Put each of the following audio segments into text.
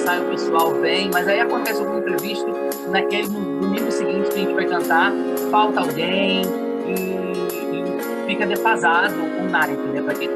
aí o pessoal vem, mas aí acontece algum imprevisto, no domingo seguinte que a gente vai cantar, falta alguém e fica defasado o naipe, né? Pra quem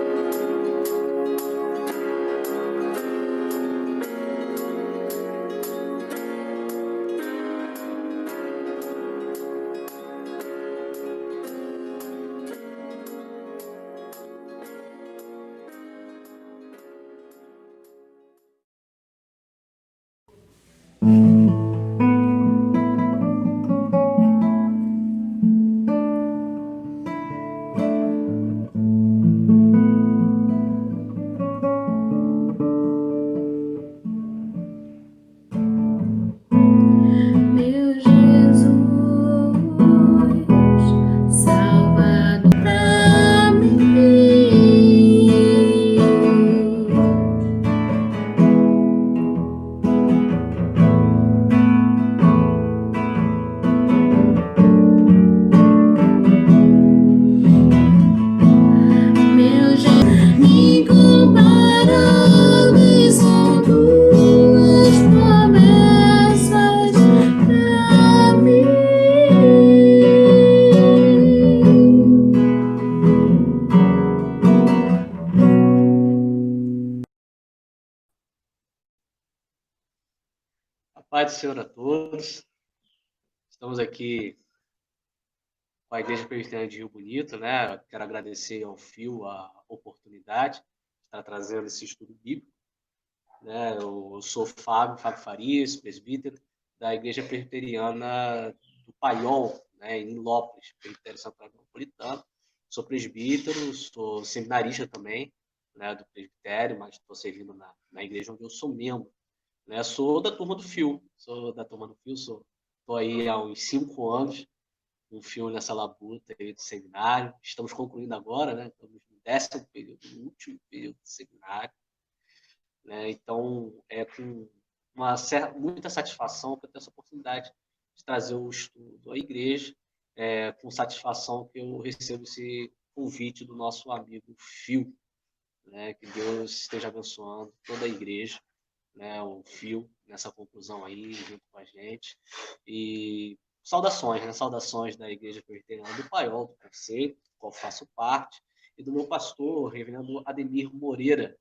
Meu Jesus, Salvador pra mim. Meu Jesus, incomparáveis são tuas promessas pra mim. A paz do Senhor a todos. Estamos aqui com a Igreja Presbiteriana de Rio Bonito, né? Quero agradecer ao Fio a oportunidade de estar trazendo esse estudo bíblico, né? Eu sou Fábio Farias, presbítero da Igreja Presbiteriana do Paiol, né? Em Lopes, Presbitério Central Metropolitano. Sou presbítero, sou seminarista também, né? Do presbitério, mas estou servindo na igreja onde eu sou membro. Né? Sou da turma do Fio, estou aí há uns 5 anos, um Fio nessa labuta aí do seminário. Estamos concluindo agora, né? Estamos no 10º período, no último período do seminário. Né? Então, é com muita satisfação que eu tenho essa oportunidade de trazer o estudo à igreja, com satisfação que eu recebo esse convite do nosso amigo Fio. Né? Que Deus esteja abençoando toda a igreja, né, o Fio nessa conclusão aí, junto com a gente. E saudações, né? Saudações da Igreja Presbiteriana do Paiol, do Conselho, do qual faço parte, e do meu pastor, reverendo Ademir Moreira.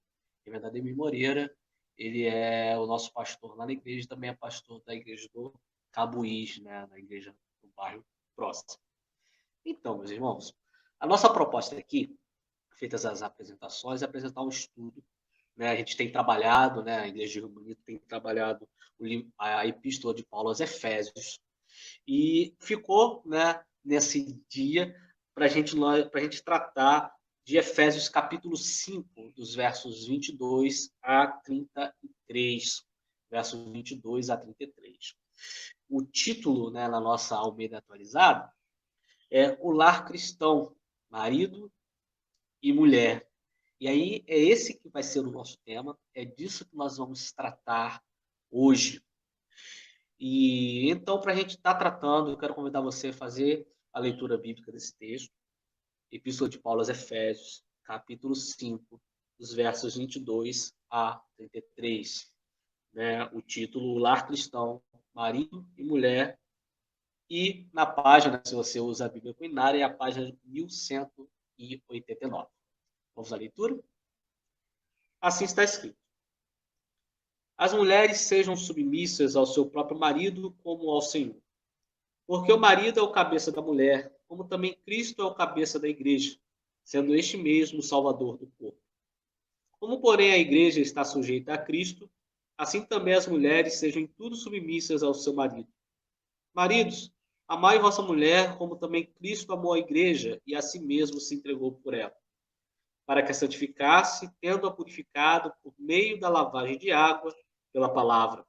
Reverendo Ademir Moreira, ele é o nosso pastor lá na igreja, também é pastor da igreja do Cabuís, né, na igreja do bairro próximo. Então, meus irmãos, a nossa proposta aqui, feitas as apresentações, é apresentar um estudo, né? A gente tem trabalhado, né? A Igreja de Rio Bonito tem trabalhado a Epístola de Paulo aos Efésios, e ficou, né, nesse dia para a gente tratar de Efésios capítulo 5, dos versos 22 a 33. Versos 22 a 33. O título, né, na nossa Almeida atualizada é O Lar Cristão, Marido e Mulher. E aí é esse que vai ser o nosso tema, é disso que nós vamos tratar hoje. E então, para a gente estar tratando, eu quero convidar você a fazer a leitura bíblica desse texto, Epístola de Paulo aos Efésios, capítulo 5, dos versos 22 a 33. Né? O título, Lar Cristão, Marido e Mulher. E na página, se você usa a Bíblia Cuinária, é a página 1189. Vamos à leitura? Assim está escrito: as mulheres sejam submissas ao seu próprio marido como ao Senhor. Porque o marido é o cabeça da mulher, como também Cristo é o cabeça da igreja, sendo este mesmo o salvador do corpo. Como, porém, a igreja está sujeita a Cristo, assim também as mulheres sejam em tudo submissas ao seu marido. Maridos, amai vossa mulher, como também Cristo amou a igreja e a si mesmo se entregou por ela, para que a santificasse, tendo-a purificado por meio da lavagem de água pela palavra,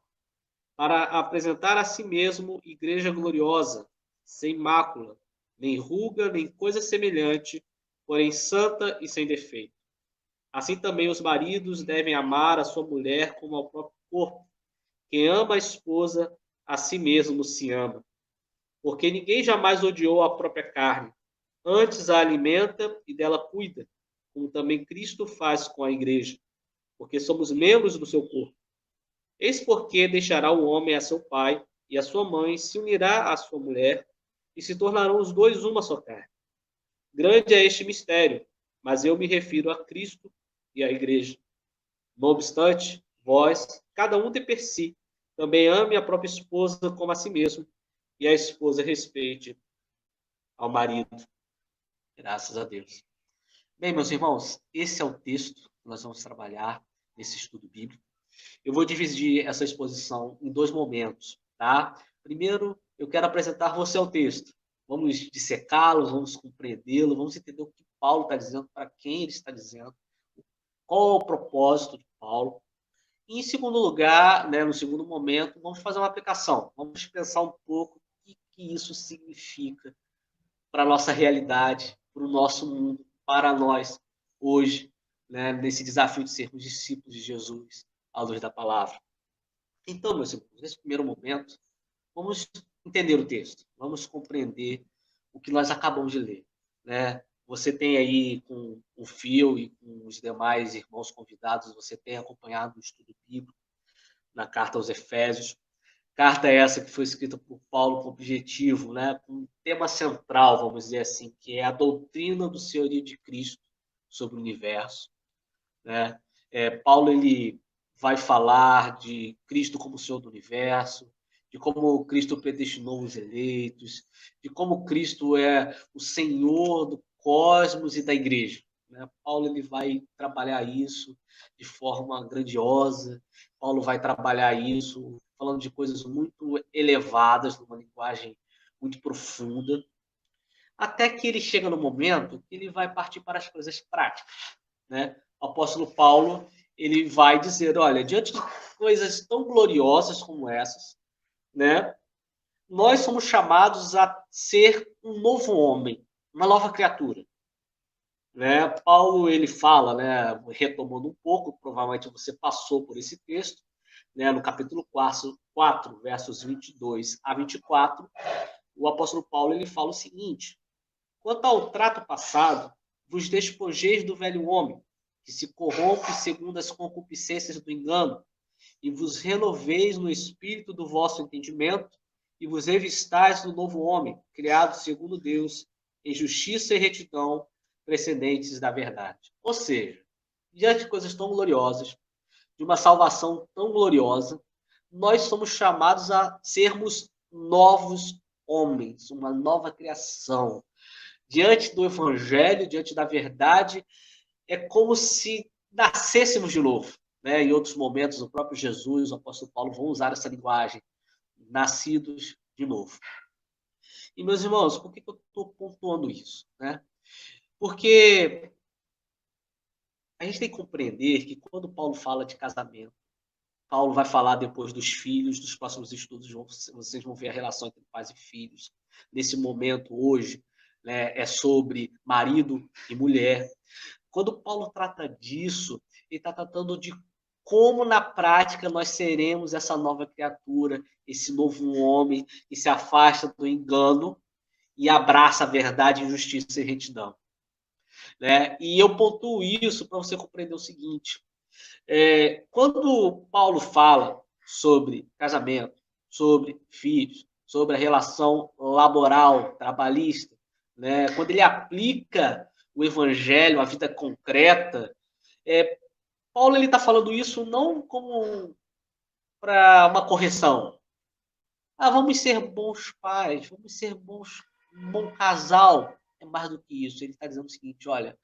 para apresentar a si mesmo igreja gloriosa, sem mácula, nem ruga, nem coisa semelhante, porém santa e sem defeito. Assim também os maridos devem amar a sua mulher como ao próprio corpo. Quem ama a esposa, a si mesmo se ama. Porque ninguém jamais odiou a própria carne, antes a alimenta e dela cuida, como também Cristo faz com a igreja, porque somos membros do seu corpo. Eis porque deixará o homem a seu pai e a sua mãe, se unirá à sua mulher, e se tornarão os dois uma só carne. Grande é este mistério, mas eu me refiro a Cristo e à igreja. Não obstante, vós, cada um de per si, também ame a própria esposa como a si mesmo, e a esposa respeite ao marido. Graças a Deus. Bem, meus irmãos, esse é o texto que nós vamos trabalhar nesse estudo bíblico. Eu vou dividir essa exposição em dois momentos, tá? Primeiro, eu quero apresentar você ao texto. Vamos dissecá-lo, vamos compreendê-lo, vamos entender o que Paulo está dizendo, para quem ele está dizendo, qual é o propósito de Paulo. E, em segundo lugar, né, no segundo momento, vamos fazer uma aplicação. Vamos pensar um pouco o que isso significa para a nossa realidade, para o nosso mundo, para nós, hoje, né, nesse desafio de sermos discípulos de Jesus, à luz da palavra. Então, meus irmãos, nesse primeiro momento, vamos entender o texto, vamos compreender o que nós acabamos de ler, né? Você tem aí com o Fio e com os demais irmãos convidados, você tem acompanhado o estudo bíblico na carta aos Efésios. Carta essa que foi escrita por Paulo com objetivo, né, com um tema central, vamos dizer assim, que é a doutrina do senhorio de Cristo sobre o universo, né? Paulo ele vai falar de Cristo como Senhor do universo, de como Cristo predestinou os eleitos, de como Cristo é o Senhor do cosmos e da igreja, né? Paulo ele vai trabalhar isso de forma grandiosa. Paulo vai trabalhar isso falando de coisas muito elevadas, numa linguagem muito profunda, até que ele chega no momento que ele vai partir para as coisas práticas, né? O apóstolo Paulo ele vai dizer, olha, diante de coisas tão gloriosas como essas, né, nós somos chamados a ser um novo homem, uma nova criatura, né? Paulo ele fala, né, retomando um pouco, provavelmente você passou por esse texto, né, no capítulo 4, versos 22 a 24, o apóstolo Paulo ele fala o seguinte: quanto ao trato passado, vos despojeis do velho homem, que se corrompe segundo as concupiscências do engano, e vos renoveis no espírito do vosso entendimento, e vos revistais do novo homem, criado segundo Deus, em justiça e retidão, precedentes da verdade. Ou seja, diante de coisas tão gloriosas, de uma salvação tão gloriosa, nós somos chamados a sermos novos homens, uma nova criação. Diante do evangelho, diante da verdade, é como se nascêssemos de novo, né? Em outros momentos, o próprio Jesus, o apóstolo Paulo vão usar essa linguagem, nascidos de novo. E, meus irmãos, por que eu estou pontuando isso, né? Porque a gente tem que compreender que quando Paulo fala de casamento, Paulo vai falar depois dos filhos, dos próximos estudos, vocês vão ver a relação entre pais e filhos. Nesse momento, hoje, né, é sobre marido e mulher. Quando Paulo trata disso, ele está tratando de como, na prática, nós seremos essa nova criatura, esse novo homem que se afasta do engano e abraça a verdade, justiça e retidão, né? E eu pontuo isso para você compreender o seguinte: quando Paulo fala sobre casamento, sobre filhos, sobre a relação laboral, trabalhista, né? Quando ele aplica o evangelho à vida concreta, Paulo está falando isso não como para uma correção. Ah, vamos ser bons pais, vamos ser um bom casal. É mais do que isso. Ele está dizendo o seguinte: olha,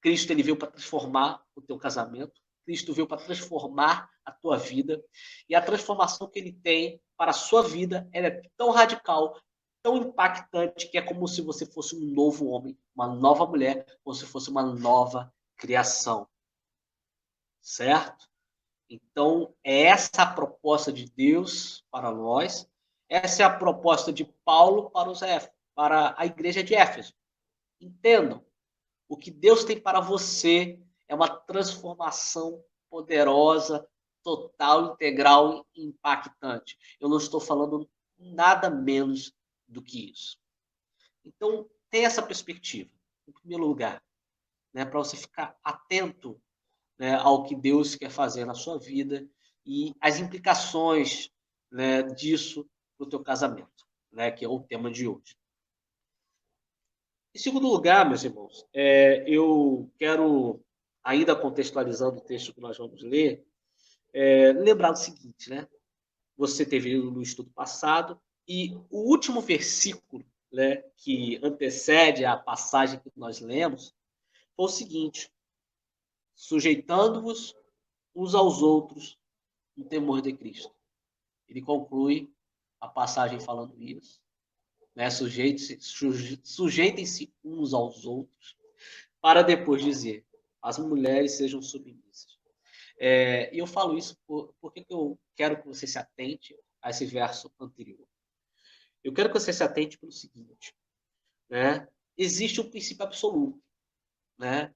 Cristo ele veio para transformar o teu casamento, Cristo veio para transformar a tua vida, e a transformação que ele tem para a sua vida ela é tão radical, tão impactante, que é como se você fosse um novo homem, uma nova mulher, como se fosse uma nova criação. Certo? Então, é essa a proposta de Deus para nós, essa é a proposta de Paulo para a igreja de Éfeso. Entendam, o que Deus tem para você é uma transformação poderosa, total, integral e impactante. Eu não estou falando nada menos do que isso. Então, tem essa perspectiva, em primeiro lugar, né, para você ficar atento, né, ao que Deus quer fazer na sua vida, e as implicações, né, disso para o teu casamento, né, que é o tema de hoje. Em segundo lugar, meus irmãos, eu quero, ainda contextualizando o texto que nós vamos ler, lembrar o seguinte, né? Você teve no estudo passado, e o último versículo, né, que antecede a passagem que nós lemos foi o seguinte: sujeitando-vos uns aos outros no temor de Cristo. Ele conclui a passagem falando isso, né? Sujeitem-se uns aos outros, para depois dizer: as mulheres sejam submissas. E eu falo isso porque eu quero que você se atente a esse verso anterior. Eu quero que você se atente pelo seguinte, né? Existe um princípio absoluto, né,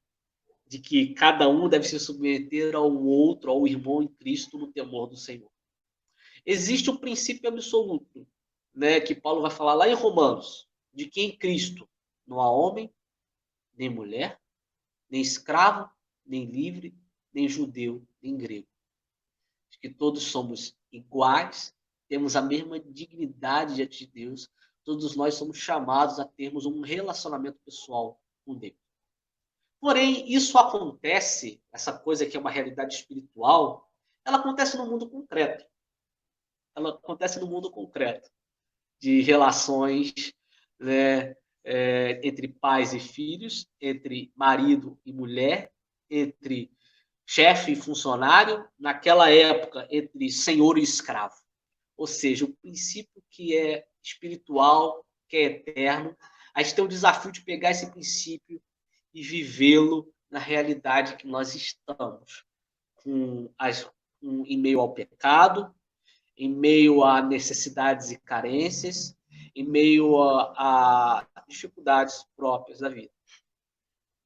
de que cada um deve se submeter ao outro, ao irmão em Cristo, no temor do Senhor. Existe um princípio absoluto, né, que Paulo vai falar lá em Romanos, de que em Cristo não há homem, nem mulher, nem escravo, nem livre, nem judeu, nem grego. De que todos somos iguais, temos a mesma dignidade diante de Deus, todos nós somos chamados a termos um relacionamento pessoal com Deus. Porém, isso acontece, essa coisa que é uma realidade espiritual, ela acontece no mundo concreto. Ela acontece no mundo concreto, de relações, né, entre pais e filhos, entre marido e mulher, entre chefe e funcionário, naquela época, entre senhor e escravo. Ou seja, o princípio que é espiritual, que é eterno, a gente tem o desafio de pegar esse princípio e vivê-lo na realidade que nós estamos, em meio ao pecado, em meio a necessidades e carências, em meio a dificuldades próprias da vida.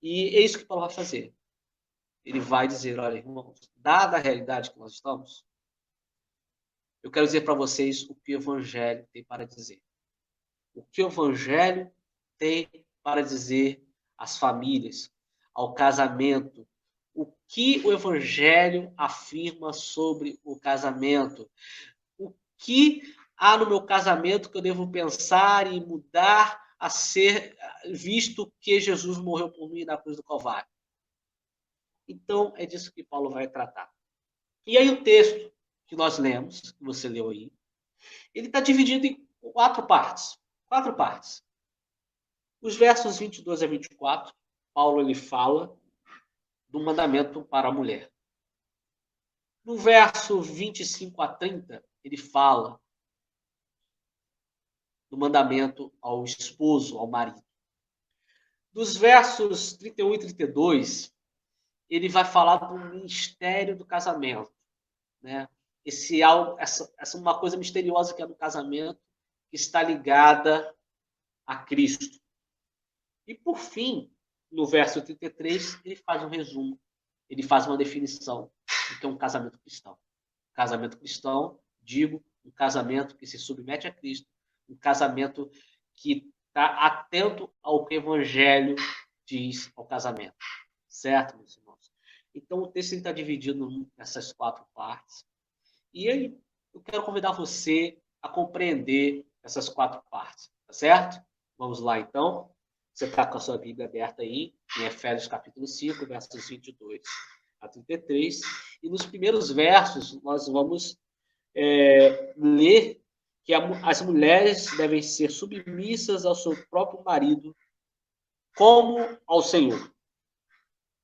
E é isso que Paulo vai fazer. Ele vai dizer: olha, irmãos, dada a realidade que nós estamos, eu quero dizer para vocês o que o Evangelho tem para dizer. O que o Evangelho tem para dizer às famílias, ao casamento. O que o Evangelho afirma sobre o casamento. O que há no meu casamento que eu devo pensar e mudar a ser, visto que Jesus morreu por mim na cruz do Calvário. Então, é disso que Paulo vai tratar. E aí o texto que nós lemos, que você leu aí, ele está dividido em 4 partes. 4 partes. Os versos 22 a 24, Paulo ele fala do mandamento para a mulher. No verso 25 a 30, ele fala do mandamento ao esposo, ao marido. Dos versos 31 e 32, ele vai falar do mistério do casamento, né? Essa uma coisa misteriosa que é no casamento, que está ligada a Cristo. E, por fim, no verso 33, ele faz um resumo, ele faz uma definição do que é um casamento cristão. Casamento cristão, digo, um casamento que se submete a Cristo, um casamento que está atento ao que o Evangelho diz ao casamento. Certo, meus irmãos? Então, o texto está dividido nessas 4 partes. E aí, eu quero convidar você a compreender essas 4 partes. Tá certo? Vamos lá, então. Você está com a sua Bíblia aberta aí, em Efésios capítulo 5, versos 22 a 33. E nos primeiros versos, nós vamos ler que as mulheres devem ser submissas ao seu próprio marido, como ao Senhor.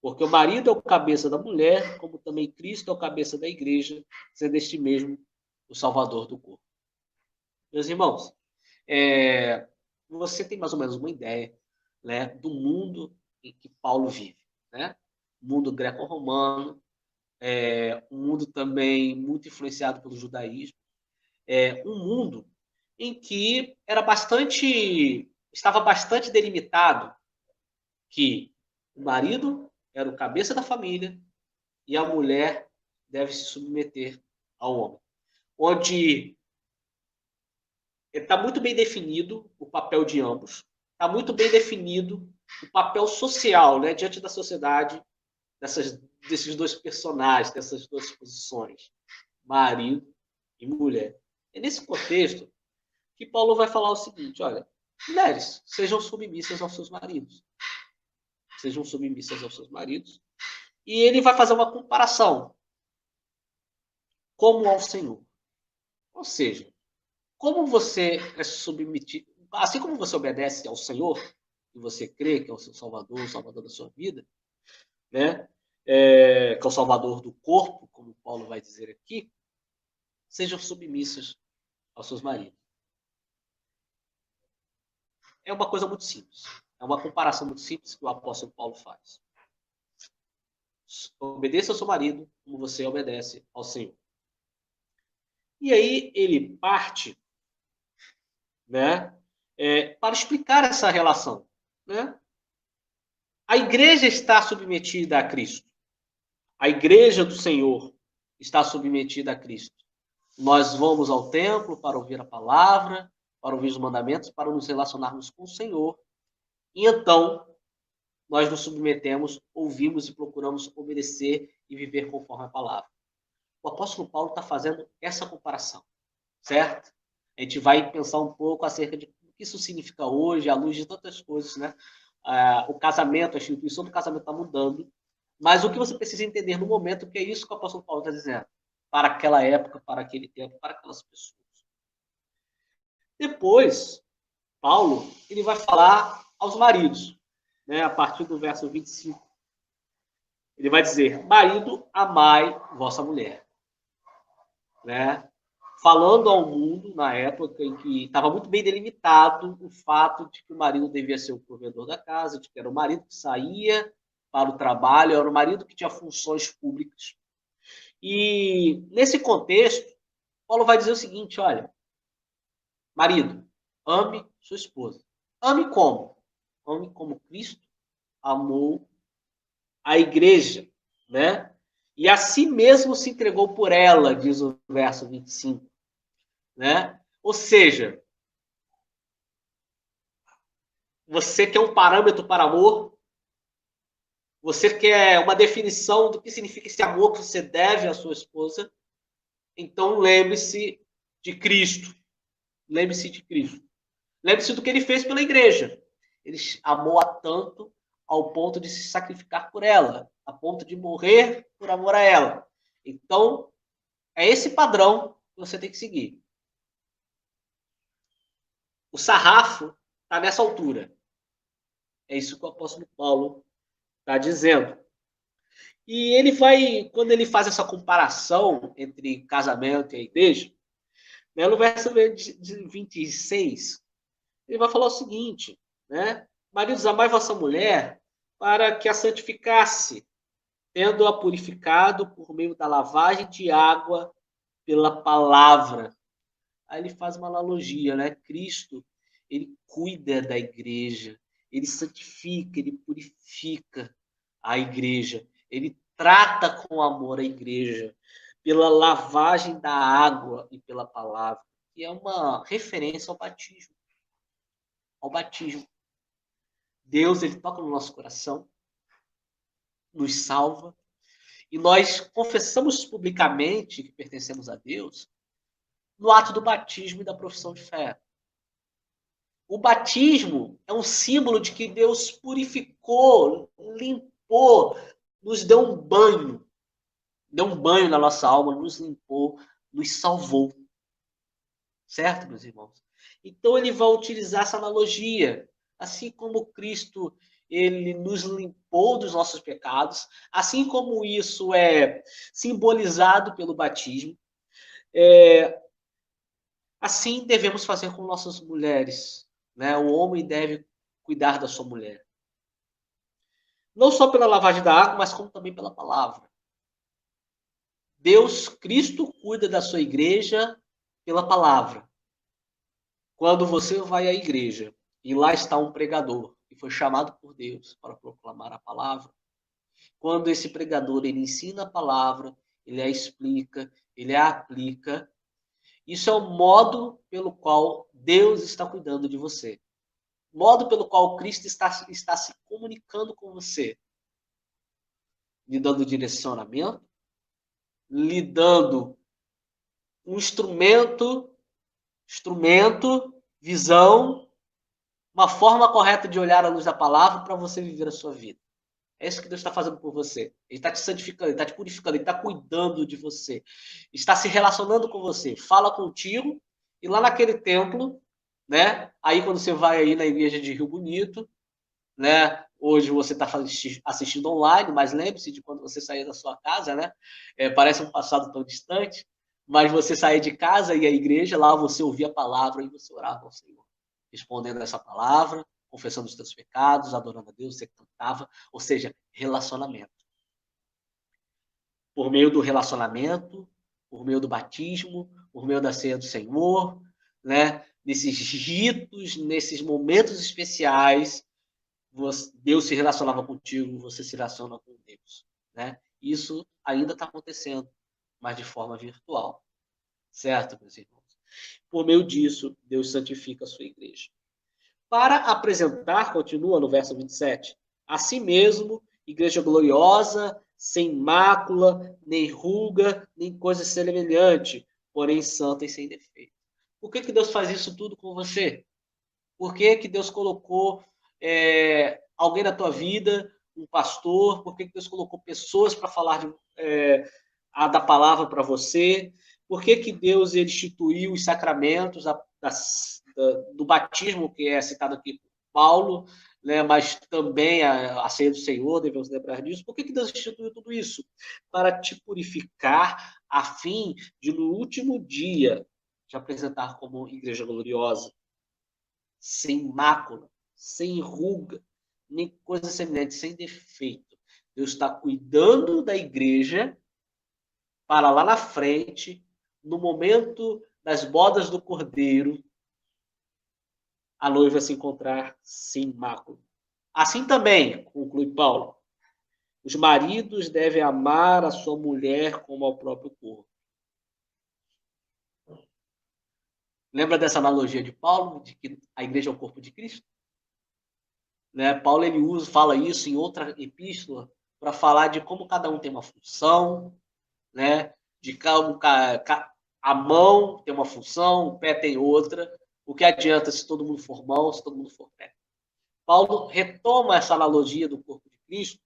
Porque o marido é o cabeça da mulher, como também Cristo é o cabeça da igreja, sendo este mesmo o salvador do corpo. Meus irmãos, você tem mais ou menos uma ideia, né, do mundo em que Paulo vive, né? O mundo greco-romano, um mundo também muito influenciado pelo judaísmo, um mundo em que estava bastante delimitado que o marido era o cabeça da família e a mulher deve se submeter ao homem. Onde está muito bem definido o papel de ambos, está muito bem definido o papel social, né, diante da sociedade desses 2 personagens, dessas 2 posições. marido e mulher. É nesse contexto que Paulo vai falar o seguinte, olha, mulheres, sejam submissas aos seus maridos. Sejam submissas aos seus maridos. E ele vai fazer uma comparação. Como ao Senhor. Ou seja, como você é submetido, assim como você obedece ao Senhor, e você crê que é o seu Salvador, o Salvador da sua vida, né? Que é o Salvador do corpo, como Paulo vai dizer aqui, sejam submissas aos seus maridos. É uma coisa muito simples. É uma comparação muito simples que o apóstolo Paulo faz. Obedeça ao seu marido como você obedece ao Senhor. E aí ele parte, né, para explicar essa relação. Né? A igreja está submetida a Cristo. A igreja do Senhor está submetida a Cristo. Nós vamos ao templo para ouvir a palavra, para ouvir os mandamentos, para nos relacionarmos com o Senhor. E então, nós nos submetemos, ouvimos e procuramos obedecer e viver conforme a palavra. O apóstolo Paulo está fazendo essa comparação, certo? A gente vai pensar um pouco acerca de o que isso significa hoje, à luz de tantas coisas, né? O casamento, a instituição do casamento está mudando, mas o que você precisa entender no momento, que é isso que o apóstolo Paulo está dizendo, para aquela época, para aquele tempo, para aquelas pessoas. Depois, Paulo, ele vai falar aos maridos, né? A partir do verso 25. Ele vai dizer, marido, amai vossa mulher. Né? Falando ao mundo, na época em que estava muito bem delimitado o fato de que o marido devia ser o provedor da casa, de que era o marido que saía para o trabalho, era o marido que tinha funções públicas. E nesse contexto, Paulo vai dizer o seguinte, olha, marido, ame sua esposa. Ame como? Ame como Cristo amou a igreja, né? E a si mesmo se entregou por ela, diz o verso 25. Né? Ou seja, você quer um parâmetro para amor? Você quer uma definição do que significa esse amor que você deve à sua esposa? Então lembre-se de Cristo. Lembre-se de Cristo. Lembre-se do que ele fez pela igreja. Ele amou-a tanto ao ponto de se sacrificar por ela, a ponto de morrer por amor a ela. Então, é esse padrão que você tem que seguir. O sarrafo está nessa altura. É isso que o apóstolo Paulo está dizendo. E ele vai, quando ele faz essa comparação entre casamento e a igreja, né, no verso 26, ele vai falar o seguinte, né? Maridos, amai vossa mulher para que a santificasse, tendo-a purificado por meio da lavagem de água pela palavra. Aí ele faz uma analogia, né? Cristo, ele cuida da igreja, ele santifica, ele purifica a igreja, ele trata com amor a igreja, pela lavagem da água e pela palavra, que é uma referência ao batismo. Ao batismo. Deus, ele toca no nosso coração, nos salva, e nós confessamos publicamente que pertencemos a Deus no ato do batismo e da profissão de fé. O batismo é um símbolo de que Deus purificou, limpou, nos deu um banho na nossa alma, nos limpou, nos salvou. Certo, meus irmãos? Então ele vai utilizar essa analogia. Assim como Cristo, ele nos limpou dos nossos pecados, assim como isso é simbolizado pelo batismo, assim devemos fazer com nossas mulheres. Né? O homem deve cuidar da sua mulher. Não só pela lavagem da água, mas como também pela palavra. Deus, Cristo, cuida da sua igreja pela palavra. Quando você vai à igreja e lá está um pregador que foi chamado por Deus para proclamar a palavra, quando esse pregador ele ensina a palavra, ele a explica, ele a aplica, isso é o modo pelo qual Deus está cuidando de você. O modo pelo qual Cristo está se comunicando com você. Lhe dando direcionamento, lhe dando um instrumento, visão, uma forma correta de olhar à luz da palavra para você viver a sua vida. É isso que Deus está fazendo por você. Ele está te santificando, Ele está te purificando, Ele está cuidando de você. Está se relacionando com você. Fala contigo. E lá naquele templo, né? Aí quando você vai aí na igreja de Rio Bonito, né? Hoje você está assistindo online, mas lembre-se de quando você sair da sua casa, né? Parece um passado tão distante, mas você sair de casa e a igreja, lá você ouvia a palavra e você orava ao Senhor, respondendo essa palavra, confessando os teus pecados, adorando a Deus, você cantava, ou seja, relacionamento. Por meio do relacionamento, por meio do batismo, por meio da ceia do Senhor, né? Nesses ritos, nesses momentos especiais, Deus se relacionava contigo, você se relaciona com Deus, né? Isso ainda está acontecendo, mas de forma virtual, certo, meus irmãos? Por meio disso, Deus santifica a sua igreja. Para apresentar, continua no verso 27, a si mesmo, igreja gloriosa, sem mácula, nem ruga, nem coisa semelhante, porém santa e sem defeito. Por que Deus faz isso tudo com você? Por que Deus colocou alguém na tua vida, um pastor? Por que Deus colocou pessoas para falar da palavra para você? Por que Deus ele instituiu os sacramentos do batismo, que é citado aqui por Paulo, né? Mas também a ceia do Senhor, devemos lembrar disso. Por que Deus instituiu tudo isso? Para te purificar, a fim de, no último dia, te apresentar como igreja gloriosa, sem mácula, sem ruga, nem coisa semelhante, sem defeito. Deus está cuidando da igreja para lá na frente, no momento das bodas do Cordeiro, a noiva se encontrar sem mácula. Assim também, conclui Paulo, os maridos devem amar a sua mulher como ao próprio corpo. Lembra dessa analogia de Paulo, de que a igreja é o corpo de Cristo? Né? Paulo ele fala isso em outra epístola para falar de como cada um tem uma função, né? De como a mão tem uma função, o pé tem outra. O que adianta se todo mundo for mão, se todo mundo for pé? Paulo retoma essa analogia do corpo de Cristo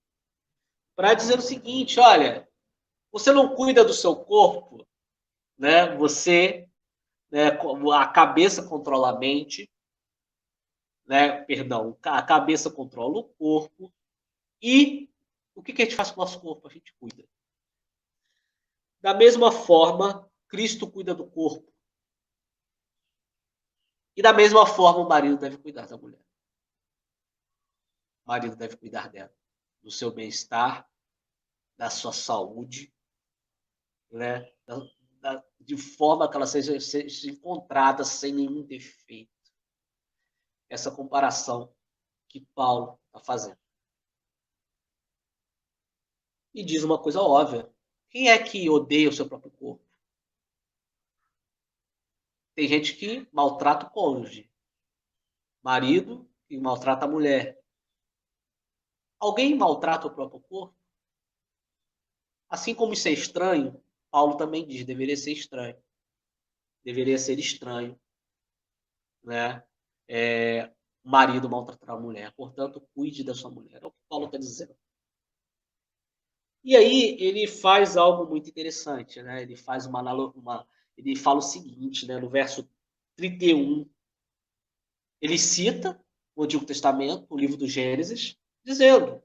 para dizer o seguinte: olha, você não cuida do seu corpo, né? Você, né, a cabeça controla a mente, né? Perdão, a cabeça controla o corpo. E o que a gente faz com o nosso corpo? A gente cuida. Da mesma forma, Cristo cuida do corpo. E da mesma forma, o marido deve cuidar da mulher. O marido deve cuidar dela, do seu bem-estar, da sua saúde, né? De forma que ela seja encontrada sem nenhum defeito. Essa comparação que Paulo está fazendo. E diz uma coisa óbvia. Quem é que odeia o seu próprio corpo? Tem gente que maltrata o cônjuge. Marido que maltrata a mulher. Alguém maltrata o próprio corpo? Assim como isso é estranho, Paulo também diz, deveria ser estranho. Deveria ser estranho, né? O marido maltratar a mulher. Portanto, cuide da sua mulher. É o que Paulo está dizendo. E aí ele faz algo muito interessante, né? Ele faz ele fala o seguinte, né? No verso 31, ele cita o Antigo Testamento, o livro do Gênesis, dizendo,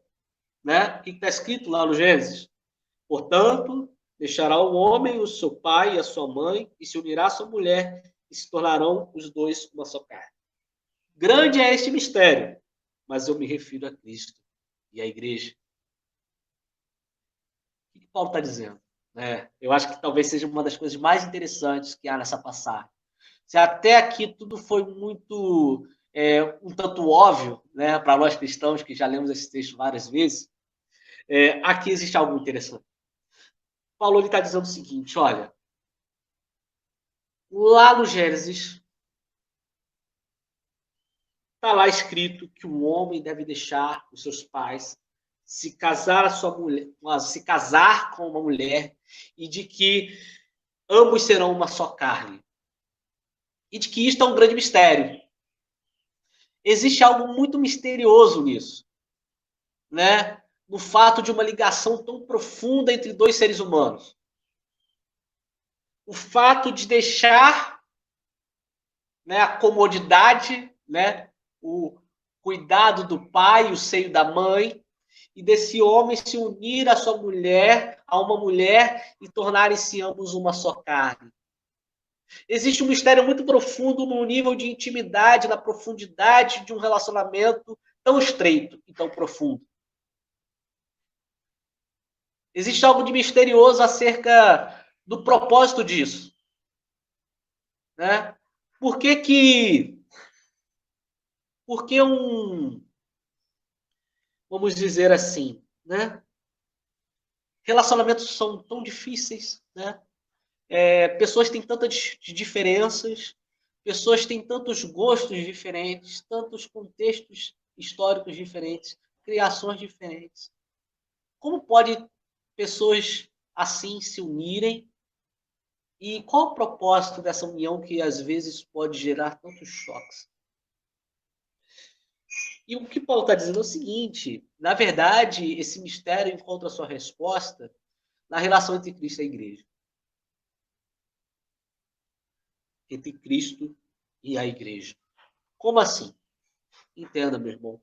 né? O que está escrito lá no Gênesis? Portanto, deixará o homem o seu pai e a sua mãe e se unirá à sua mulher e se tornarão os dois uma só carne. Grande é este mistério, mas eu me refiro a Cristo e à igreja. O que Paulo está dizendo? Eu acho que talvez seja uma das coisas mais interessantes que há nessa passagem. Se até aqui tudo foi muito um tanto óbvio, né, para nós cristãos que já lemos esse texto várias vezes, aqui existe algo interessante. Paulo está dizendo o seguinte, olha, lá no Gênesis está lá escrito que o homem deve deixar os seus pais, se casar com uma mulher, e de que ambos serão uma só carne. E de que isto é um grande mistério. Existe algo muito misterioso nisso, né? No fato de uma ligação tão profunda entre dois seres humanos. O fato de deixar, né, a comodidade, né, o cuidado do pai, o seio da mãe, e desse homem se unir à sua mulher, a uma mulher, e tornarem-se ambos uma só carne. Existe um mistério muito profundo no nível de intimidade, na profundidade de um relacionamento tão estreito e tão profundo. Existe algo de misterioso acerca do propósito disso, né? Por que vamos dizer assim, né? Relacionamentos são tão difíceis, né? Pessoas têm tantas diferenças, pessoas têm tantos gostos diferentes, tantos contextos históricos diferentes, criações diferentes. Como pode pessoas assim se unirem? E qual o propósito dessa união que às vezes pode gerar tantos choques? E o que Paulo está dizendo é o seguinte: na verdade, esse mistério encontra sua resposta na relação entre Cristo e a igreja. Entre Cristo e a igreja. Como assim? Entenda, meu irmão.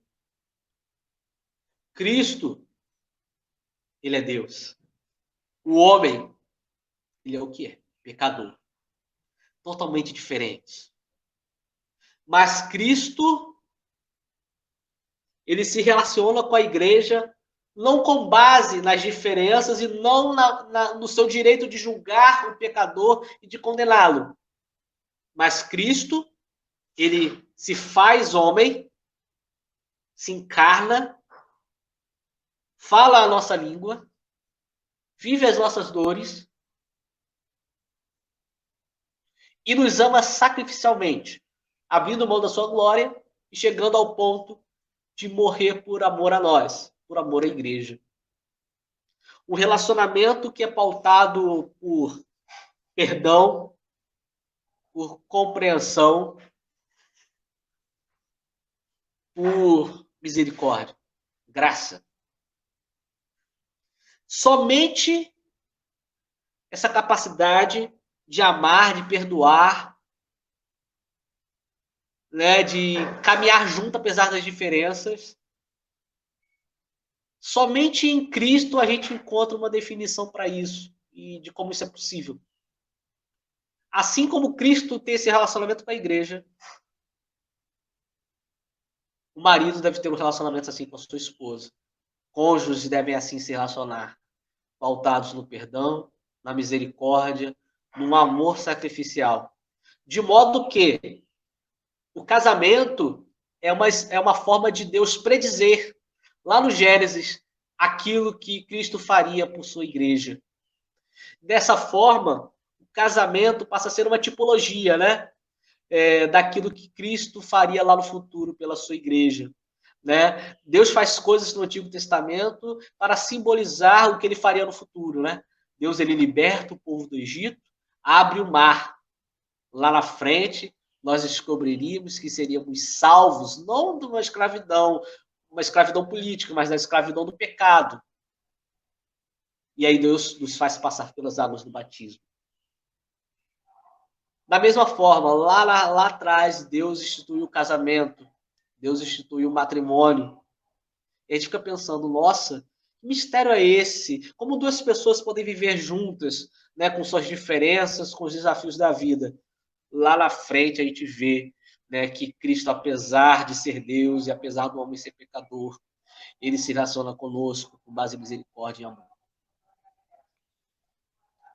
Cristo, ele é Deus. O homem, ele é o que é? Pecador. Totalmente diferente. Mas Cristo, ele se relaciona com a igreja não com base nas diferenças e não no seu direito de julgar o pecador e de condená-lo. Mas Cristo, ele se faz homem, se encarna, fala a nossa língua, vive as nossas dores e nos ama sacrificialmente, abrindo mão da sua glória e chegando ao ponto de morrer por amor a nós, por amor à igreja. Um relacionamento que é pautado por perdão, por compreensão, por misericórdia, graça. Somente essa capacidade de amar, de perdoar, né, de caminhar junto apesar das diferenças. Somente em Cristo a gente encontra uma definição para isso e de como isso é possível. Assim como Cristo tem esse relacionamento com a igreja, o marido deve ter um relacionamento assim com a sua esposa. Cônjuges devem assim se relacionar, pautados no perdão, na misericórdia, no amor sacrificial. De modo que o casamento é uma forma de Deus predizer, lá no Gênesis, aquilo que Cristo faria por sua igreja. Dessa forma, o casamento passa a ser uma tipologia, né? Daquilo que Cristo faria lá no futuro pela sua igreja. Né? Deus faz coisas no Antigo Testamento para simbolizar o que ele faria no futuro. Né? Deus ele liberta o povo do Egito, abre o mar. Lá na frente, nós descobriríamos que seríamos salvos, não de uma escravidão política, mas da escravidão do pecado. E aí Deus nos faz passar pelas águas do batismo. Da mesma forma, lá atrás, Deus instituiu o casamento, Deus instituiu o matrimônio. E a gente fica pensando, nossa, que mistério é esse? Como duas pessoas podem viver juntas, né, com suas diferenças, com os desafios da vida? Lá na frente a gente vê, né, que Cristo, apesar de ser Deus e apesar do homem ser pecador, ele se relaciona conosco com base em misericórdia e amor.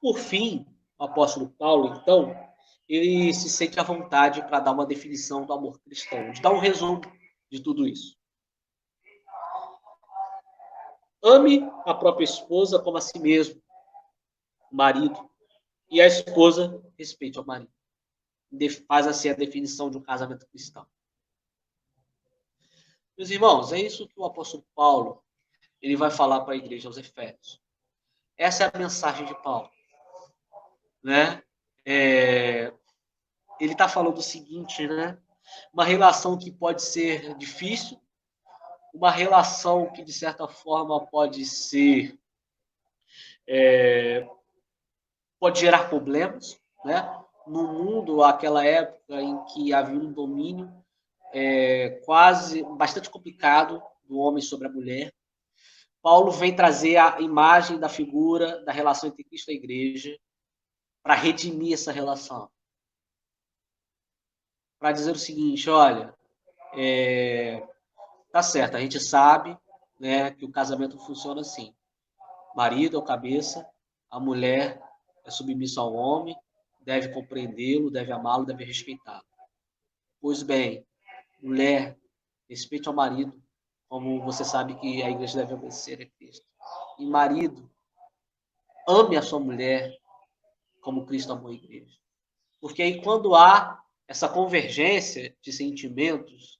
Por fim, o apóstolo Paulo, então, ele se sente à vontade para dar uma definição do amor cristão, de dar um resumo de tudo isso. Ame a própria esposa como a si mesmo, o marido, e a esposa respeite ao marido. Faz assim a definição de um casamento cristão. Meus irmãos, é isso que o apóstolo Paulo ele vai falar para a igreja aos Efésios. Essa é a mensagem de Paulo. né? Ele está falando o seguinte, né? Uma relação que pode ser difícil, uma relação que, de certa forma, pode gerar problemas, né? No mundo, aquela época em que havia um domínio quase bastante complicado do homem sobre a mulher, Paulo vem trazer a imagem da figura da relação entre Cristo e a igreja para redimir essa relação. Para dizer o seguinte, olha, tá certo, a gente sabe, né, que o casamento funciona assim. O marido é o cabeça, a mulher é submissa ao homem, deve compreendê-lo, deve amá-lo, deve respeitá-lo. Pois bem, mulher, respeite ao marido, como você sabe que a igreja deve obedecer a Cristo. E marido, ame a sua mulher como Cristo amou a igreja. Porque aí quando há essa convergência de sentimentos,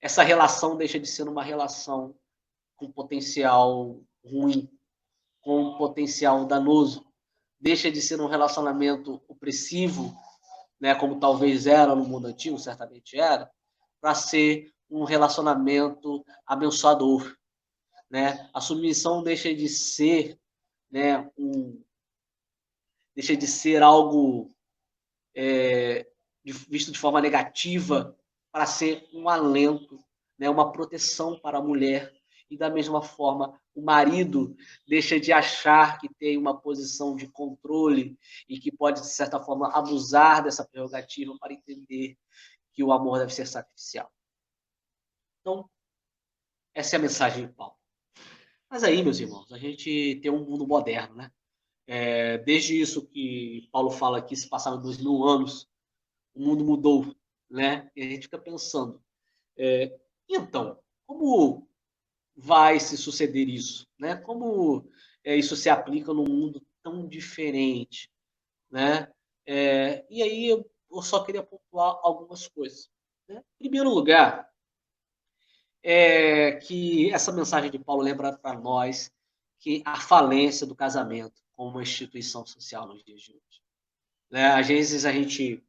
essa relação deixa de ser uma relação com potencial ruim, com potencial danoso, deixa de ser um relacionamento opressivo, né, como talvez era no mundo antigo, certamente era, para ser um relacionamento abençoador, né? A submissão deixa de ser, né, deixa de ser algo visto de forma negativa para ser um alento, né, uma proteção para a mulher. E da mesma forma, o marido deixa de achar que tem uma posição de controle e que pode, de certa forma, abusar dessa prerrogativa para entender que o amor deve ser sacrificial. Então, essa é a mensagem de Paulo. Mas aí, meus irmãos, a gente tem um mundo moderno, né? Desde isso que Paulo fala aqui, se passaram 2000 anos, o mundo mudou, né? E a gente fica pensando, então, como vai se suceder isso, né? Como isso se aplica num mundo tão diferente, né? E aí eu só queria pontuar algumas coisas, né? Em primeiro lugar, que essa mensagem de Paulo lembra para nós que a falência do casamento como uma instituição social nos dias de hoje, né? Às vezes a gente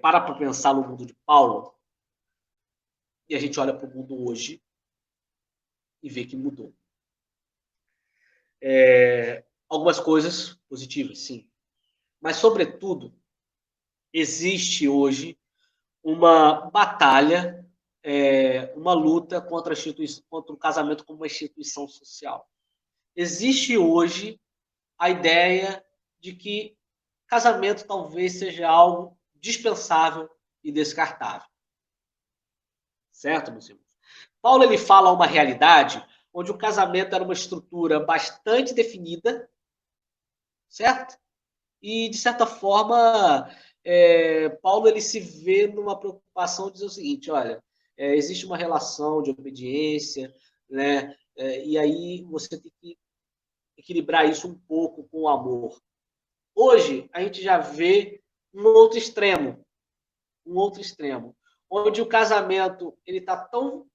para pensar no mundo de Paulo e a gente olha para o mundo hoje e vê que mudou. Algumas coisas positivas, sim. Mas, sobretudo, existe hoje uma batalha, uma luta contra o casamento como uma instituição social. Existe hoje a ideia de que casamento talvez seja algo dispensável e descartável. Certo, meus irmãos? Paulo ele fala uma realidade onde o casamento era uma estrutura bastante definida, certo? E, de certa forma, Paulo ele se vê numa preocupação de dizer o seguinte, olha, existe uma relação de obediência, né? E aí você tem que equilibrar isso um pouco com o amor. Hoje, a gente já vê um outro extremo, onde o casamento ele está tão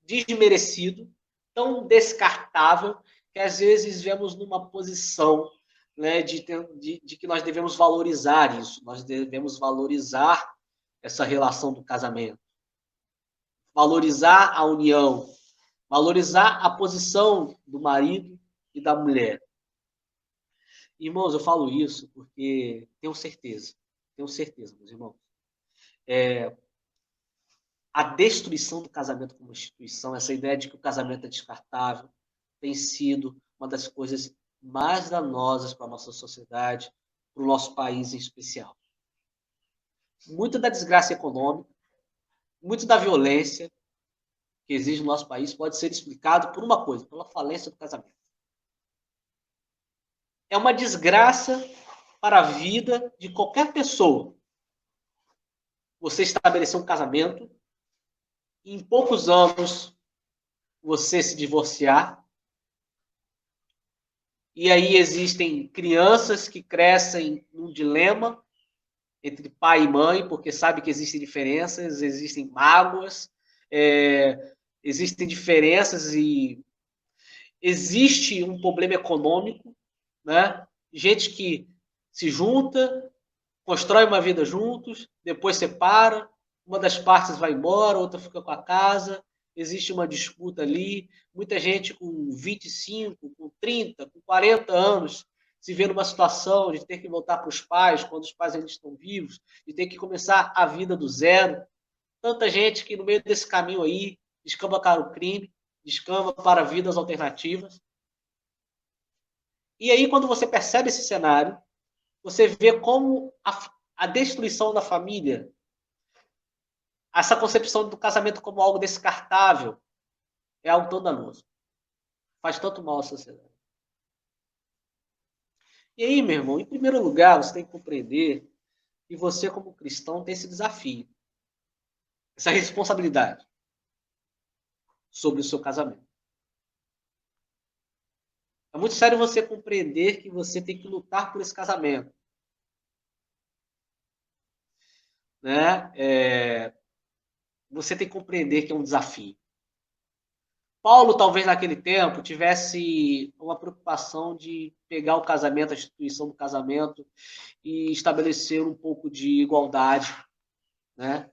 desmerecido, tão descartável, que às vezes vemos numa posição, né, de que nós devemos valorizar isso, nós devemos valorizar essa relação do casamento, valorizar a união, valorizar a posição do marido e da mulher. Irmãos, eu falo isso porque tenho certeza, meus irmãos, a destruição do casamento como instituição, essa ideia de que o casamento é descartável, tem sido uma das coisas mais danosas para a nossa sociedade, para o nosso país em especial. Muita da desgraça econômica, muito da violência que existe no nosso país pode ser explicado por uma coisa, pela falência do casamento. É uma desgraça para a vida de qualquer pessoa. Você estabelecer um casamento, e em poucos anos você se divorciar, e aí existem crianças que crescem num dilema entre pai e mãe, porque sabe que existem diferenças, existem mágoas, existem diferenças e existe um problema econômico, né? gente que se junta, constrói uma vida juntos, depois separa, uma das partes vai embora, outra fica com a casa, existe uma disputa ali, muita gente com 25, com 30, com 40 anos se vê numa situação de ter que voltar para os pais quando os pais ainda estão vivos, de ter que começar a vida do zero. Tanta gente que no meio desse caminho aí descamba para o crime, descamba para vidas alternativas. E aí, quando você percebe esse cenário, você vê como a destruição da família, essa concepção do casamento como algo descartável, é algo tão danoso. Faz tanto mal à sociedade. E aí, meu irmão, em primeiro lugar, você tem que compreender que você, como cristão, tem esse desafio, essa responsabilidade sobre o seu casamento. É muito sério você compreender que você tem que lutar por esse casamento. Né? Você tem que compreender que é um desafio. Paulo, talvez naquele tempo, tivesse uma preocupação de pegar o casamento, a instituição do casamento, e estabelecer um pouco de igualdade. Né?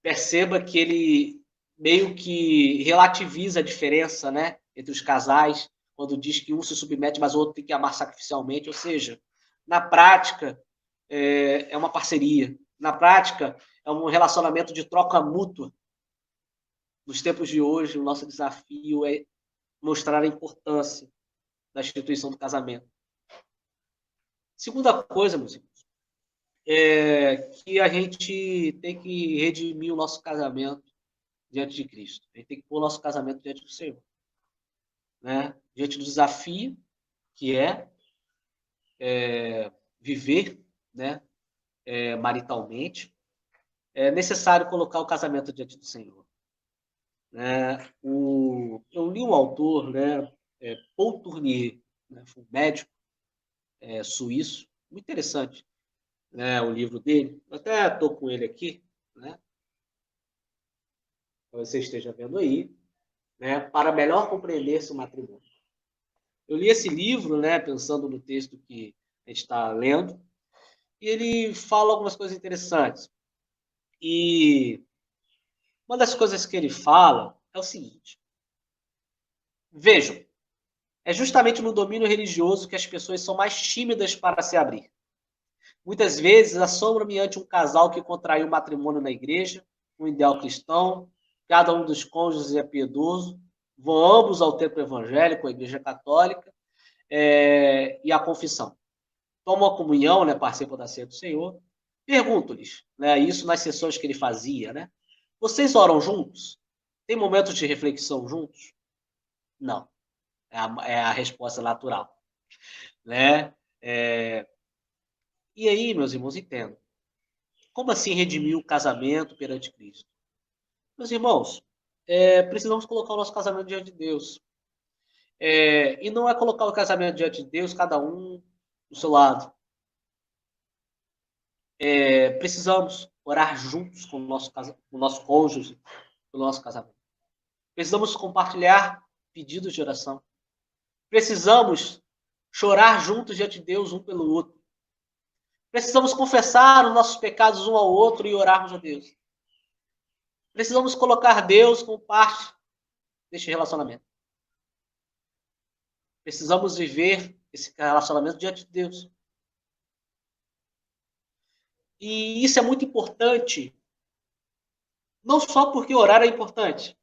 Perceba que ele meio que relativiza a diferença, né, entre os casais, quando diz que um se submete, mas o outro tem que amar sacrificialmente. Ou seja, na prática, é uma parceria. Na prática, é um relacionamento de troca mútua. Nos tempos de hoje, o nosso desafio é mostrar a importância da instituição do casamento. Segunda coisa, meus irmãos, é que a gente tem que redimir o nosso casamento diante de Cristo. A gente tem que pôr o nosso casamento diante do Senhor. Né? Diante do desafio que é viver, né, maritalmente, é necessário colocar o casamento diante do Senhor. Eu li um autor, né, Paul Tournier, né, um médico suíço, muito interessante, né, o livro dele. Eu até estou com ele aqui, né, para você esteja vendo aí, né, para melhor compreender seu matrimônio. Eu li esse livro, né, pensando no texto que a gente está lendo, e ele fala algumas coisas interessantes. E uma das coisas que ele fala é o seguinte: vejam, é justamente no domínio religioso que as pessoas são mais tímidas para se abrir. Muitas vezes assombra-me ante um casal que contraiu matrimônio na igreja, um ideal cristão, cada um dos cônjuges é piedoso, vão ambos ao templo evangélico, à igreja católica, e à confissão. Tomam a comunhão, né, participam da ceia do Senhor. Pergunto-lhes, né, isso nas sessões que ele fazia, né? Vocês oram juntos? Tem momentos de reflexão juntos? Não. É a resposta natural. Né? E aí, meus irmãos, entendam. Como assim redimir o casamento perante Cristo? Meus irmãos, precisamos colocar o nosso casamento diante de Deus. E não é colocar o casamento diante de Deus, cada um do seu lado. Precisamos orar juntos com o nosso cônjuge, pelo nosso casamento. Precisamos compartilhar pedidos de oração. Precisamos chorar juntos diante de Deus, um pelo outro. Precisamos confessar os nossos pecados um ao outro e orarmos a Deus. Precisamos colocar Deus como parte deste relacionamento. Precisamos viver esse relacionamento diante de Deus. E isso é muito importante, não só porque orar é importante,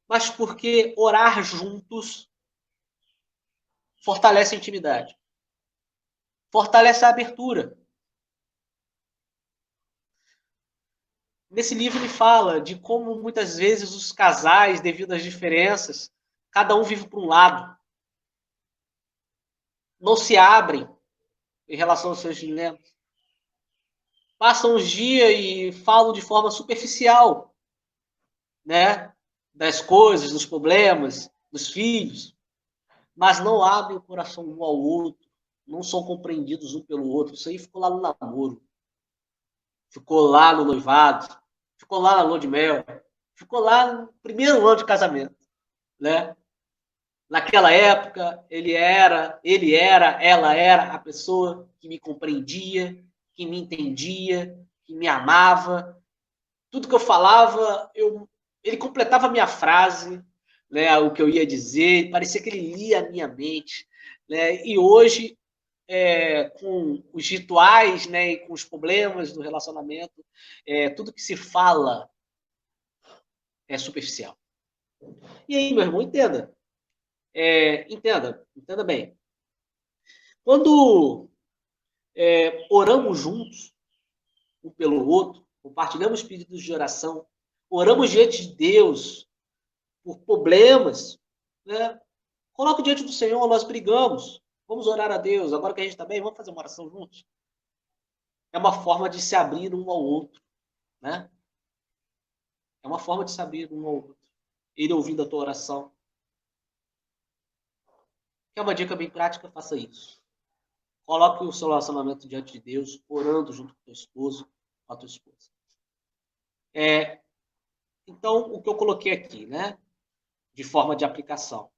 mas porque orar juntos fortalece a intimidade, fortalece a abertura. Nesse livro ele fala de como muitas vezes os casais, devido às diferenças, cada um vive para um lado. Não se abrem em relação aos seus dilemas. Passam os dias e falam de forma superficial, né, das coisas, dos problemas, dos filhos, mas não abrem o coração um ao outro, não são compreendidos um pelo outro. Isso aí ficou lá no namoro, ficou lá no noivado, ficou lá na lua de mel, ficou lá no primeiro ano de casamento, né? Naquela época, ela era a pessoa que me compreendia, que me entendia, que me amava. Tudo que eu falava, ele completava a minha frase, né, o que eu ia dizer, parecia que ele lia a minha mente. Né, e hoje, com os rituais, né, e com os problemas do relacionamento, tudo que se fala é superficial. E aí, meu irmão, entenda. Entenda bem. Quando oramos juntos, um pelo outro, compartilhamos pedidos de oração, oramos diante de Deus por problemas, né? Coloca diante do Senhor, nós brigamos, vamos orar a Deus, agora que a gente está bem, vamos fazer uma oração juntos. É uma forma de se abrir um ao outro, né? É uma forma de se abrir um ao outro. Ele ouvindo a tua oração. Quer uma dica bem prática? Faça isso. Coloque o seu relacionamento diante de Deus, orando junto com o teu esposo, com a tua esposa. Então, o que eu coloquei aqui, né? De forma de aplicação.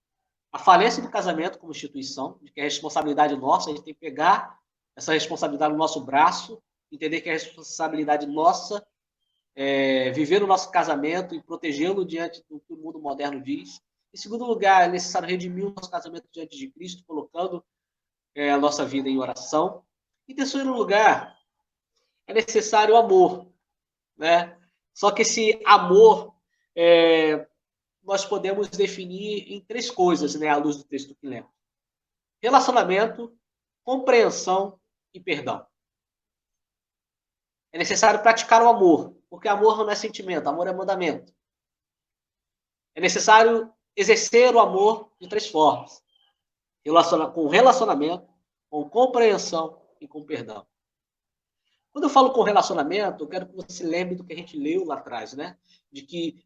A falência do casamento como instituição, de que é responsabilidade nossa, a gente tem que pegar essa responsabilidade no nosso braço, entender que é responsabilidade nossa viver o nosso casamento e protegê-lo diante do que o mundo moderno diz. Em segundo lugar, é necessário redimir o nosso casamento diante de Cristo, colocando a nossa vida em oração. Em terceiro lugar, é necessário amor, né? Só que esse amor nós podemos definir em três coisas, né, à luz do texto que lemos: relacionamento, compreensão e perdão. É necessário praticar o amor, porque amor não é sentimento, amor é mandamento. É necessário exercer o amor de três formas: com relacionamento, com compreensão e com perdão. Quando eu falo com relacionamento, eu quero que você lembre do que a gente leu lá atrás, né? De que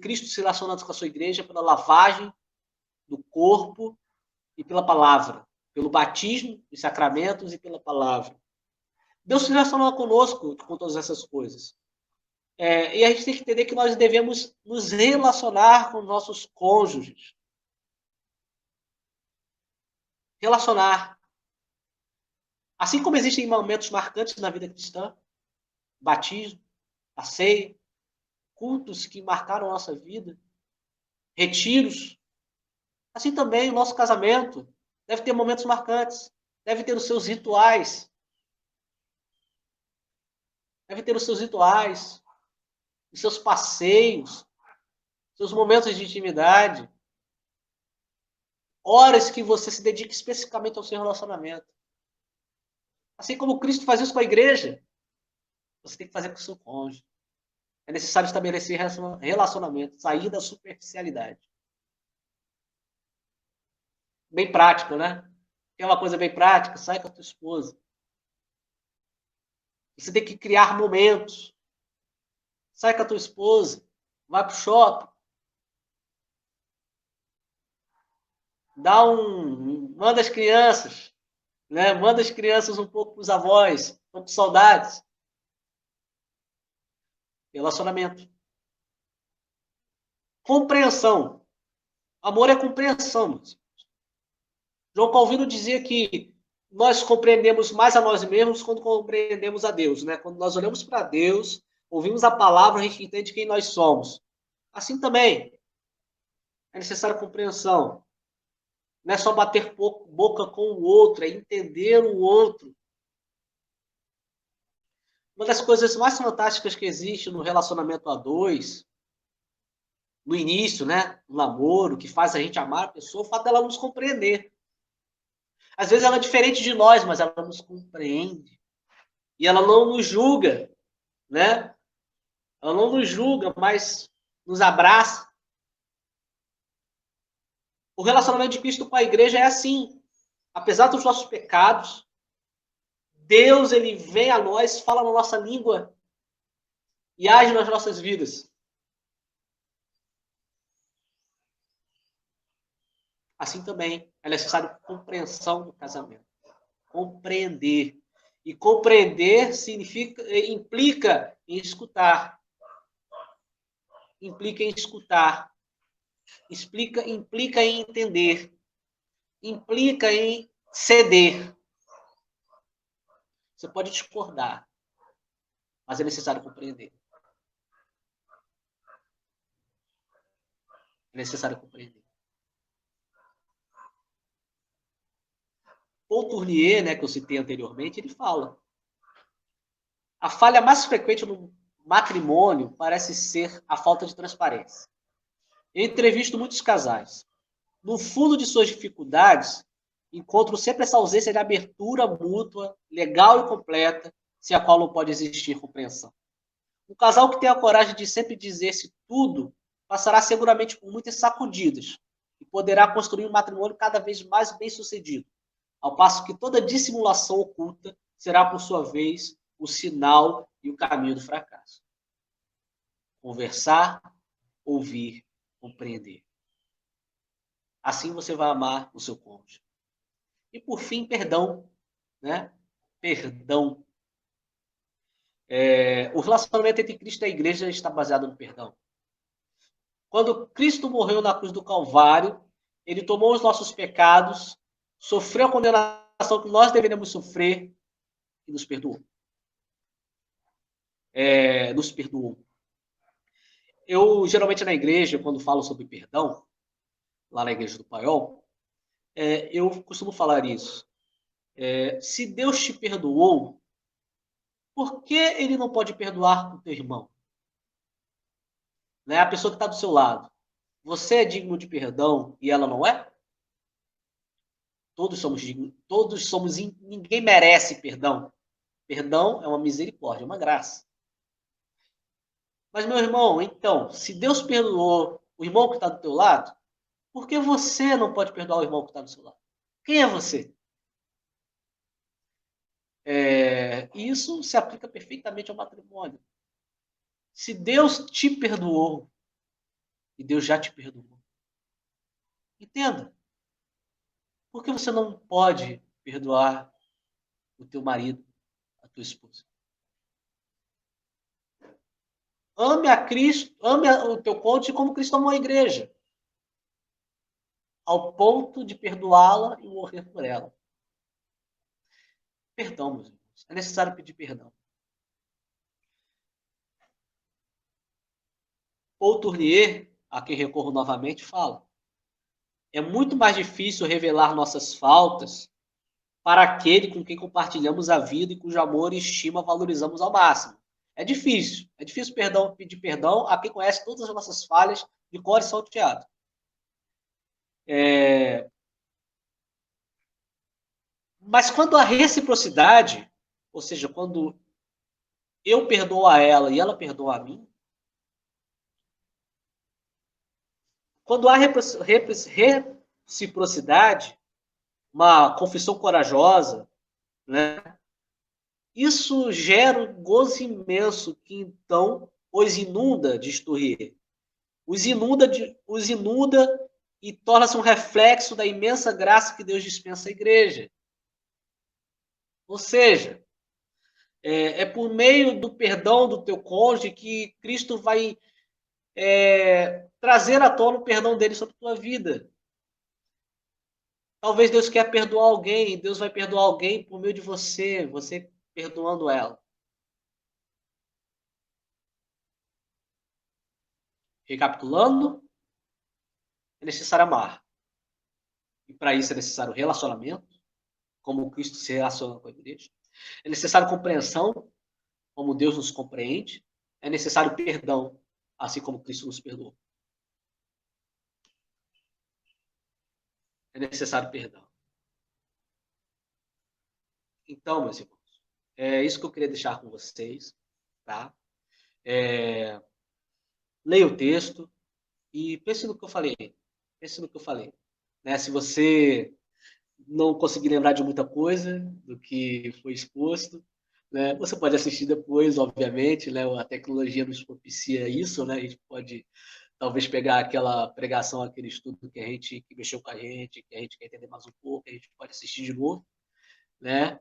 Cristo se relaciona com a sua igreja pela lavagem do corpo e pela palavra, pelo batismo e sacramentos e pela palavra. Deus se relaciona conosco com todas essas coisas. E a gente tem que entender que nós devemos nos relacionar com nossos cônjuges. Relacionar. Assim como existem momentos marcantes na vida cristã, batismo, a ceia, cultos que marcaram a nossa vida, retiros, assim também o nosso casamento deve ter momentos marcantes, deve ter os seus rituais, os seus passeios, seus momentos de intimidade, horas que você se dedique especificamente ao seu relacionamento. Assim como Cristo faz isso com a igreja, você tem que fazer com o seu cônjuge. É necessário estabelecer relacionamento, sair da superficialidade. Bem prático, né? É uma coisa bem prática, sai com a tua esposa. Você tem que criar momentos. Sai com a tua esposa, vai pro shopping. Manda as crianças, né? Manda as crianças um pouco para os avós, estão com saudades. Relacionamento. Compreensão. Amor é compreensão. João Calvino dizia que nós compreendemos mais a nós mesmos quando compreendemos a Deus, né? Quando nós olhamos para Deus, ouvimos a palavra, a gente entende quem nós somos. Assim também é necessária compreensão. Não é só bater boca com o outro, é entender o outro. Uma das coisas mais fantásticas que existe no relacionamento a dois, no início, né, no namoro, que faz a gente amar a pessoa, é o fato dela nos compreender. Às vezes ela é diferente de nós, mas ela nos compreende. E ela não nos julga, né? Ela não nos julga, mas nos abraça. O relacionamento de Cristo com a igreja é assim. Apesar dos nossos pecados, Deus, ele vem a nós, fala na nossa língua e age nas nossas vidas. Assim também é necessário compreensão do casamento. Compreender. E compreender implica em escutar. Implica em escutar. Implica em entender, implica em ceder. Você pode discordar, mas é necessário compreender. É necessário compreender. Paul Tournier, né, que eu citei anteriormente, ele fala: a falha mais frequente no matrimônio parece ser a falta de transparência. Eu entrevisto muitos casais. No fundo de suas dificuldades, encontro sempre essa ausência de abertura mútua, legal e completa, sem a qual não pode existir compreensão. Um casal que tem a coragem de sempre dizer-se tudo passará seguramente por muitas sacudidas e poderá construir um matrimônio cada vez mais bem-sucedido, ao passo que toda dissimulação oculta será, por sua vez, o sinal e o caminho do fracasso. Conversar, ouvir, compreender. Assim você vai amar o seu cônjuge. E, por fim, perdão. Né? Perdão. O relacionamento entre Cristo e a igreja está baseado no perdão. Quando Cristo morreu na cruz do Calvário, ele tomou os nossos pecados, sofreu a condenação que nós deveríamos sofrer e nos perdoou. Nos perdoou. Eu, geralmente, na igreja, quando falo sobre perdão, lá na igreja do Paiol, eu costumo falar isso. Se Deus te perdoou, por que ele não pode perdoar o teu irmão? Né? A pessoa que está do seu lado. Você é digno de perdão e ela não é? Todos somos dignos, ninguém merece perdão. Perdão é uma misericórdia, é uma graça. Mas, meu irmão, então, se Deus perdoou o irmão que está do teu lado, por que você não pode perdoar o irmão que está do seu lado? Quem é você? Isso se aplica perfeitamente ao matrimônio. Se Deus te perdoou, e Deus já te perdoou, entenda. Por que você não pode perdoar o teu marido, a tua esposa? Ame a Cristo, ame o teu cônjuge como Cristo amou a igreja, ao ponto de perdoá-la e morrer por ela. Perdão, meus irmãos. É necessário pedir perdão. Paul Tournier, a quem recorro novamente, fala: é muito mais difícil revelar nossas faltas para aquele com quem compartilhamos a vida e cujo amor e estima valorizamos ao máximo. É difícil pedir perdão a quem conhece todas as nossas falhas de cor e salteado. Mas quando a reciprocidade, ou seja, quando eu perdoo a ela e ela perdoa a mim, quando há reciprocidade, uma confissão corajosa, né? Isso gera um gozo imenso que então os inunda de Tournier. Os inunda e torna-se um reflexo da imensa graça que Deus dispensa à igreja. Ou seja, por meio do perdão do teu cônjuge que Cristo vai trazer à tona o perdão dele sobre a tua vida. Talvez Deus quer perdoar alguém, Deus vai perdoar alguém por meio de você perdoando ela. Recapitulando, é necessário amar. E para isso é necessário relacionamento, como Cristo se relaciona com a igreja. É necessário compreensão, como Deus nos compreende. É necessário perdão, assim como Cristo nos perdoou. É necessário perdão. Então, meus irmãos, é isso que eu queria deixar com vocês, tá? Leia o texto e pense no que eu falei. Pense no que eu falei. Né? Se você não conseguir lembrar de muita coisa do que foi exposto, né? Você pode assistir depois, obviamente, né? A tecnologia nos propicia isso, né? A gente pode talvez pegar aquela pregação, aquele estudo que mexeu com a gente, que a gente quer entender mais um pouco, a gente pode assistir de novo, né?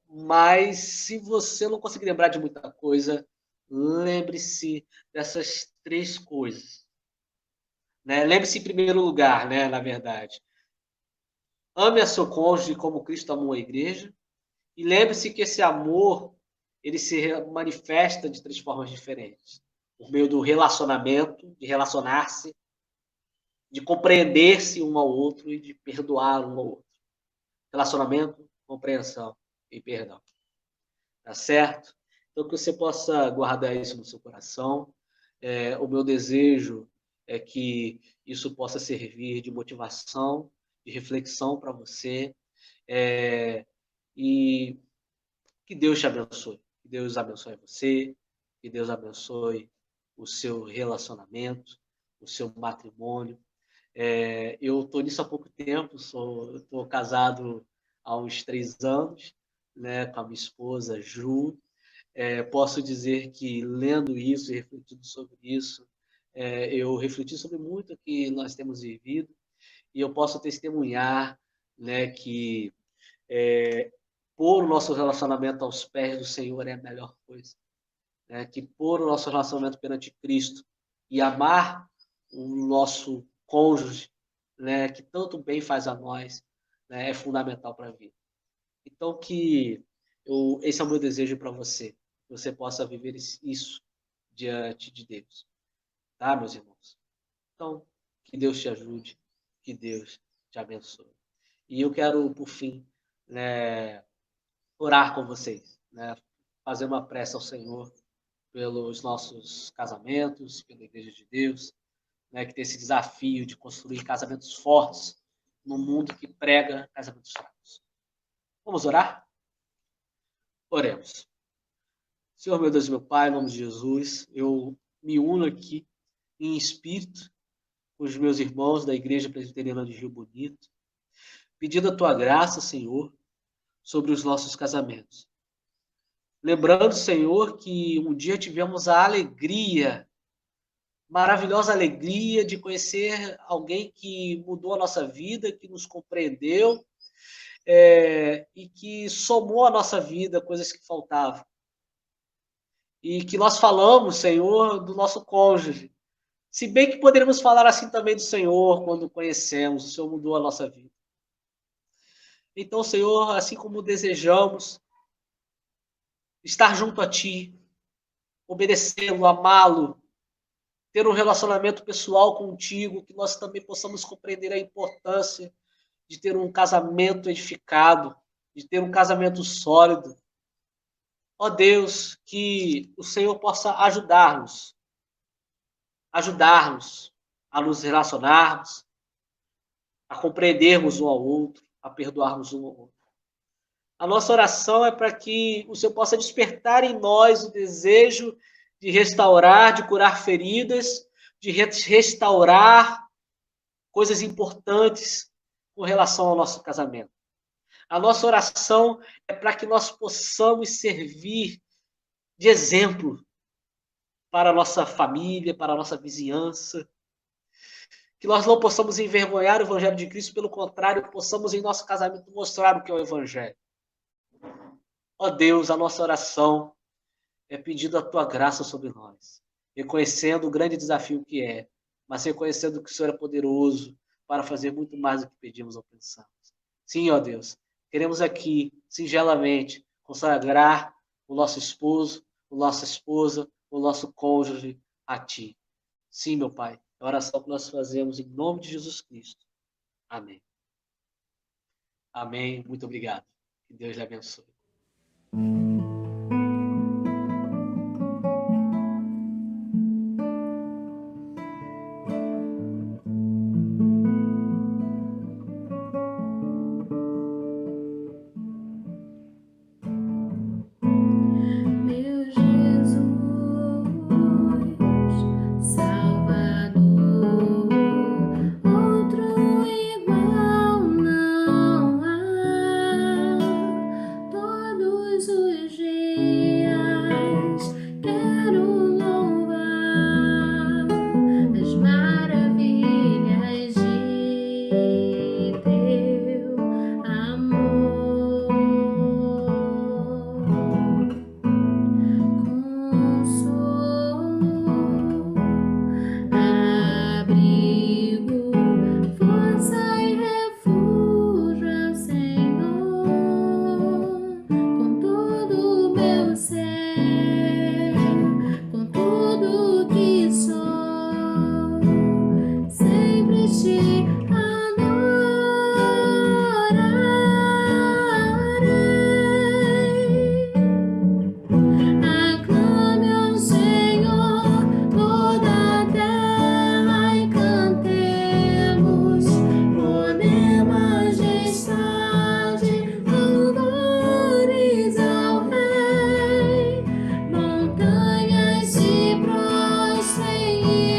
Mas se você não conseguir lembrar de muita coisa, lembre-se dessas 3 coisas. né? Lembre-se em primeiro lugar, né, na verdade. Ame a seu cônjuge como Cristo amou a igreja. E lembre-se que esse amor, ele se manifesta de três formas diferentes. Por meio do relacionamento, de relacionar-se, de compreender-se um ao outro e de perdoar um ao outro. Relacionamento, compreensão e perdão. Tá certo? Então, que você possa guardar isso no seu coração. O meu desejo é que isso possa servir de motivação, de reflexão para você. E que Deus te abençoe. Que Deus abençoe você. Que Deus abençoe o seu relacionamento, o seu matrimônio. Eu estou nisso há pouco tempo, estou casado há uns 3 anos, né, com a minha esposa, Ju. Posso dizer que, lendo isso e refletindo sobre isso, eu refleti sobre muito que nós temos vivido e eu posso testemunhar, né, que pôr o nosso relacionamento aos pés do Senhor é a melhor coisa. Né? Que pôr o nosso relacionamento perante Cristo e amar o nosso cônjuge, né, que tanto bem faz a nós, né, é fundamental para a vida. Então, esse é o meu desejo para você, que você possa viver isso diante de Deus. Tá, meus irmãos? Então, que Deus te ajude, que Deus te abençoe. E eu quero, por fim, né, orar com vocês, né, fazer uma prece ao Senhor pelos nossos casamentos, pela Igreja de Deus, né, que tem esse desafio de construir casamentos fortes num mundo que prega casamentos fracos. Vamos orar? Oremos. Senhor, meu Deus e meu Pai, em nome de Jesus, eu me uno aqui em espírito com os meus irmãos da Igreja Presbiteriana de Rio Bonito, pedindo a Tua graça, Senhor, sobre os nossos casamentos. Lembrando, Senhor, que um dia tivemos a alegria, maravilhosa alegria de conhecer alguém que mudou a nossa vida, que nos compreendeu, e que somou à nossa vida coisas que faltavam. E que nós falamos, Senhor, do nosso cônjuge. Se bem que poderíamos falar assim também do Senhor quando conhecemos, o Senhor mudou a nossa vida. Então, Senhor, assim como desejamos estar junto a Ti, obedecê-lo, amá-lo, ter um relacionamento pessoal contigo, que nós também possamos compreender a importância de ter um casamento edificado, de ter um casamento sólido. Ó Deus, que o Senhor possa ajudar-nos a nos relacionarmos, a compreendermos um ao outro, a perdoarmos um ao outro. A nossa oração é para que o Senhor possa despertar em nós o desejo de restaurar, de curar feridas, de restaurar coisas importantes com relação ao nosso casamento. A nossa oração é para que nós possamos servir de exemplo para a nossa família, para a nossa vizinhança. Que nós não possamos envergonhar o Evangelho de Cristo, pelo contrário, possamos em nosso casamento mostrar o que é o Evangelho. Ó Deus, a nossa oração é pedindo a Tua graça sobre nós, reconhecendo o grande desafio que é, mas reconhecendo que o Senhor é poderoso para fazer muito mais do que pedimos ou pensamos. Sim, ó Deus, queremos aqui, singelamente, consagrar o nosso esposo, a nossa esposa, o nosso cônjuge a Ti. Sim, meu Pai, é a oração que nós fazemos em nome de Jesus Cristo. Amém. Amém. Muito obrigado. Que Deus lhe abençoe. Meu Jesus, Salvador, outro igual não há. Todos os que